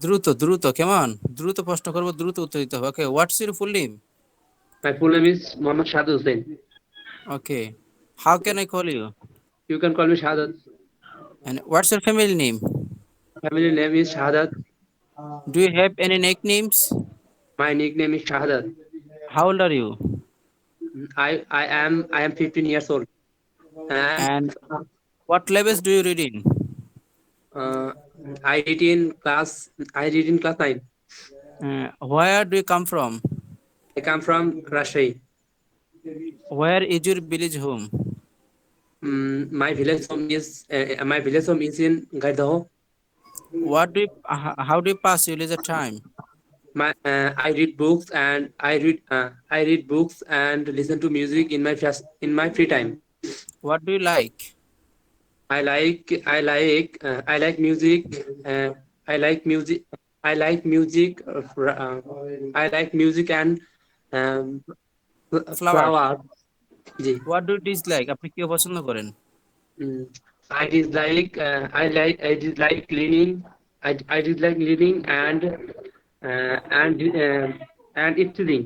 দ্রুত দ্রুত কেমন দ্রুত প্রশ্ন করবো, দ্রুত উত্তর দিতে হবে। Okay, what's your full name? My full name is Mohammad Shahid Hussain. Okay, how can I call you? You can call me Shahadat. And what's your family name? Family name is Shahadat. Do you have any nicknames? My nickname is Shahadat. How old are you? I am 15 years old. And And what levels do you read in? uh, I read in class. I read in class 9. Where do you come from? I come from Rajshahi. Where is your village home? My village home is in Gaidaho. How do you pass your leisure time? I read books and I read books and listen to music in my free time. What do you like? I like music. I like music. I like music. I like music and um, Flowers. flower. G. What do you dislike? আপনি কি পছন্দ করেন? Mm, I dislike cleaning. I dislike cleaning uh, and uh, and eating.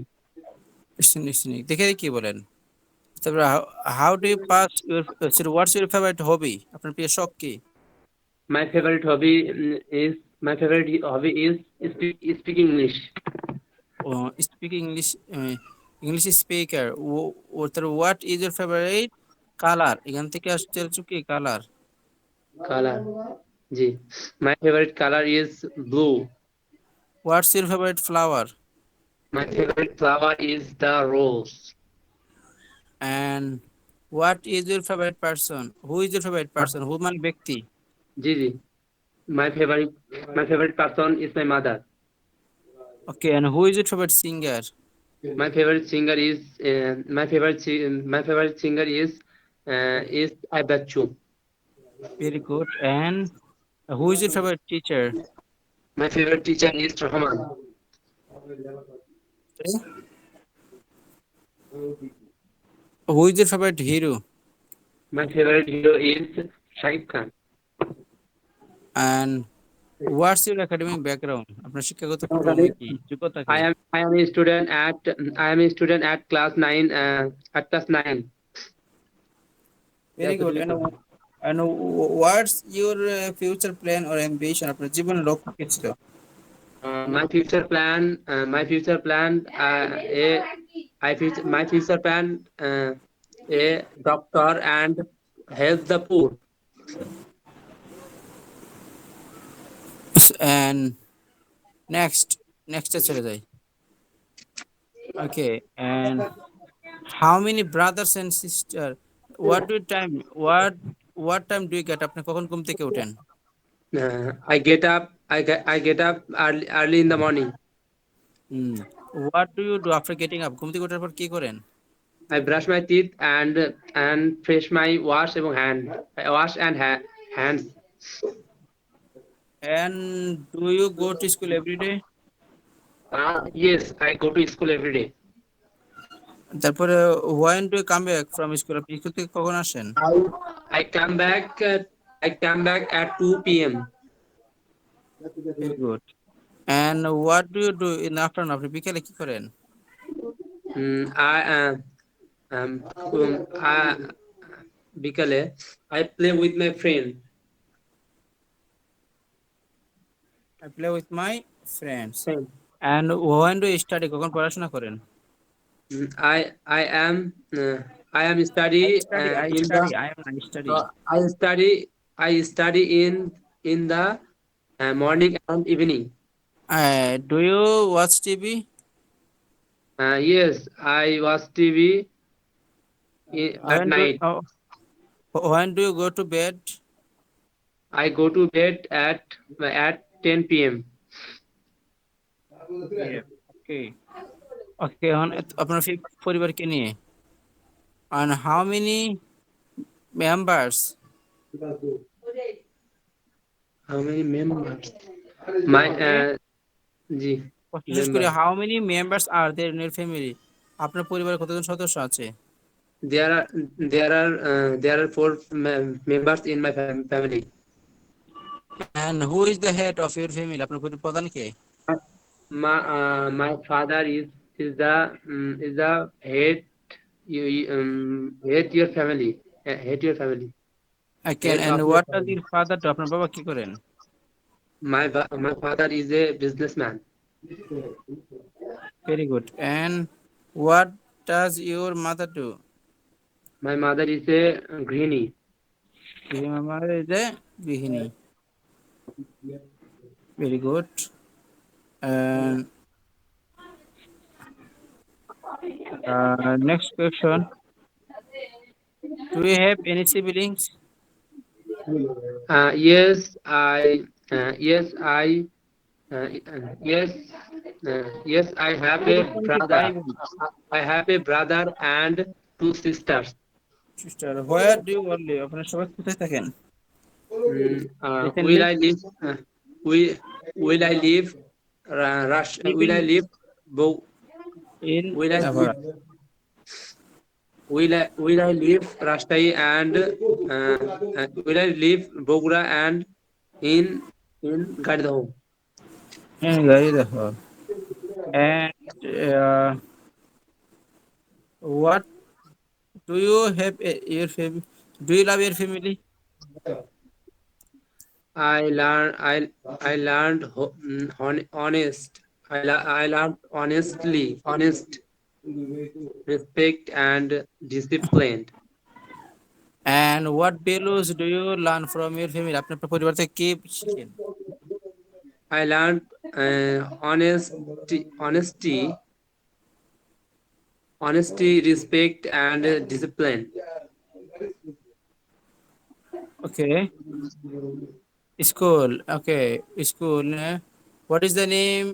শুনি দেখে কি বলেন? তারপরে how do you pass your sorry, what's your favorite hobby? আপনার প্রিয় শখ কি? My favorite hobby my favorite hobby is speaking English. Speak English, English speaker. What is your favorite color? এখান থেকে আসছে হচ্ছে কি colour? Color. Ji. My favorite color is blue. What's your favorite flower? My favorite flower is the rose. And what is your favorite person? Who is your favorite person? Who মানে ব্যক্তি? Ji ji. My favorite my favorite person is my mother. Okay, and who is your favorite singer? My favorite singer is I Bachchu. Very good. And who is your favorite teacher? My favorite teacher is Rahman. Who is your favorite hero? My favorite hero is Shahid Khan. And what's your academic background? আপনার শিক্ষাগত ক্রম কি? যোগ্যতা কি? I am a student at I am a student at class 9 at class 9. Very good. And what's your future plan or ambition? আপনার জীবনের লক্ষ্য কি ছিল? My future plan my future plan a doctor and help the poor. And next চলে যাই। Okay, and how many brothers and sister? What do you time? What time do you get? আপনি কখন ঘুম থেকে ওঠেন? I get up early in the morning. Hmm. What do you do after getting up? ঘুম থেকে ওঠার পর কি করেন? I brush my teeth and fresh my wash and hands. And do you go to school every day? Yes, I go to school every day. তারপরে when do you come back from school? আপনি school থেকে কখন আসেন? I come back at 2 p.m. Very good. And what do you do in the afternoon? আপনি বিকেলে কি করেন? I Bikale, I play with my friend. I play with my friends. And when do you study? কখন পড়াশোনা করেন? I am study in the I am not study. I study in the morning and evening. Do you watch TV? Yes, I watch TV at When do night. when do you go to bed? I go to bed at 10 p.m. Yeah. Okay. Okay. আপনার পরিবারকে নিয়ে। And how many members? How many members? My Okay. জি বিশেষ করে member. how many members are there in your family? আপনার পরিবারে কতজন সদস্য আছে? There are four members in my family. And who is the head of your family? আপনার পরিবারের প্রধান কে? My father is the head your family, head your family, Okay, head and of your what does family. your father do? আপনার বাবা কি করেন? My father is a businessman. Very good. And what does your mother do? My mother is a granny. Your mother is a gৃহিণী. Very good. And next question. Do you have any siblings? Yes, yes, yes, yes, I have a এরকম কি brother. ভাই বোন? I have a brother and two sisters. Sister, where do you all live? আপনারা সবাই কোথায় থাকেন? Will Recently, I live? Will Will I live? Rush. Will I living live? Bo, in will I live? Navara. Will I live Rashtai and will I live Bogra and in Gadhao? In Garidahar. And uh, what do you have your family? Do you love your family? I learned honest. I learned honest, respect and disciplined. And what values do you learn from your family? আপনার পরিবার থেকে কি শিখেন? I learned honesty, respect and discipline. Okay. School. Okay. School. What is the name?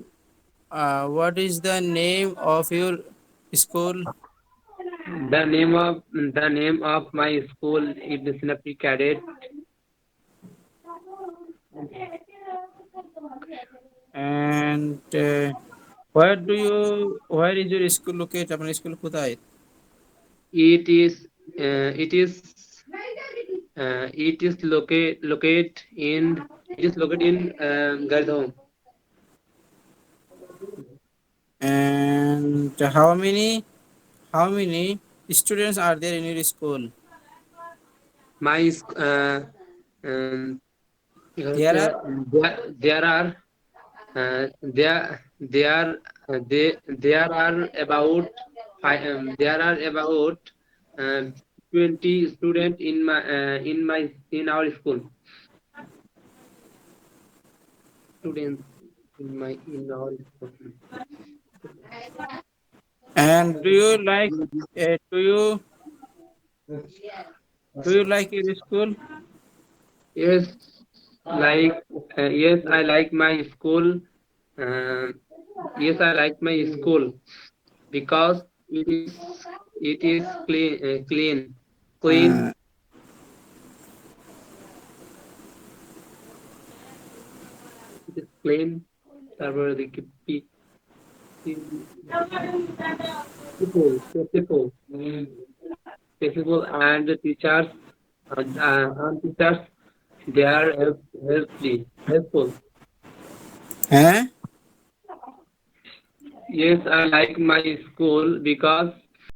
What is the name of your school? The name of my school is Sinapi Cadet. And where is your school located? আপনার school কোথায়? It is it is it is located in Gardham. And how many students are there in your school? My um, There are there are there there are about there are about uh, 20 students in our school. Students in our school. and do you like your school? Yes, yes, I like my school. Uh, yes, I like my school because it is clean. Uh, It is clean. তারপরে দেখি people and teachers they are helpful. eh? Yes, I like my school because